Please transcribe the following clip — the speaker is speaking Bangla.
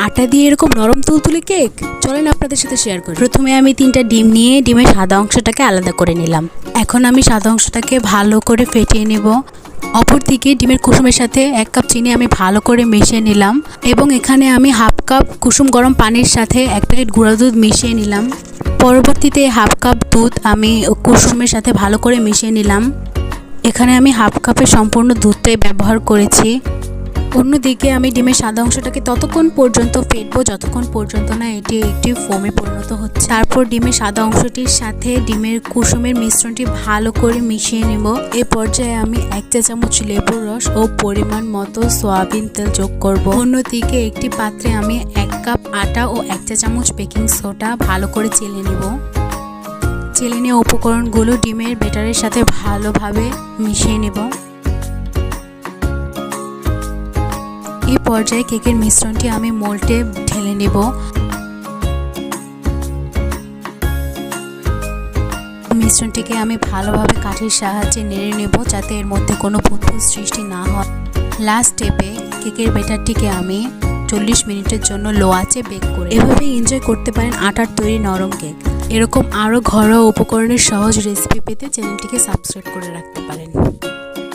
আটা দিয়ে এরকম নরম তুলতুলে কেক চলেন আপনাদের সাথে শেয়ার করি। প্রথমে আমি 3টা ডিম নিয়ে ডিমের সাদা অংশটাকে আলাদা করে নিলাম। এখন আমি সাদা অংশটাকে ভালো করে ফেটিয়ে নেব। অপরদিকে ডিমের কুসুমের সাথে 1 কাপ চিনি আমি ভালো করে মিশিয়ে নিলাম এবং এখানে আমি হাফ কাপ কুসুম গরম পানির সাথে 1 প্যাকেট গুঁড়া দুধ মিশিয়ে নিলাম। পরবর্তীতে হাফ কাপ দুধ আমি কুসুমের সাথে ভালো করে মিশিয়ে নিলাম। এখানে আমি হাফ কাপের সম্পূর্ণ দুধটাই ব্যবহার করেছি। অন্যদিকে আমি ডিমের সাদা অংশটাকে ততক্ষণ পর্যন্ত ফেটবো যতক্ষণ পর্যন্ত না এটি একটি ফোমে পরিণত হচ্ছে। তারপর ডিমের সাদা অংশটির সাথে ডিমের কুসুমের মিশ্রণটি ভালো করে মিশিয়ে নেব। এই পর্যায়ে আমি 1 চা চামচ লেবুর রস ও পরিমাণ মতো সয়াবিন তেল যোগ করব। অন্যদিকে একটি পাত্রে আমি 1 কাপ আটা ও 1 চা চামচ বেকিং সোডা ভালো করে চেলে নেব। চেলে নিয়ে উপকরণগুলো ডিমের ব্যাটারের সাথে ভালোভাবে মিশিয়ে নেব। এই পর্যায়ে কেকের মিশ্রণটি আমি মোল্ডে ঢেলে নেব। মিশ্রণটিকে আমি ভালোভাবে কাঠির সাহায্যে নেড়ে নেব যাতে এর মধ্যে কোনো বুদবুদ সৃষ্টি না হয়। লাস্ট স্টেপে কেকের ব্যাটারটিকে আমি 40 মিনিটের জন্য লো আঁচে বেক করে এভাবে এনজয় করতে পারেন আটার তৈরি নরম কেক। এরকম আরও ঘরোয়া উপকরণের সহজ রেসিপি পেতে চ্যানেলটিকে সাবস্ক্রাইব করে রাখতে পারেন।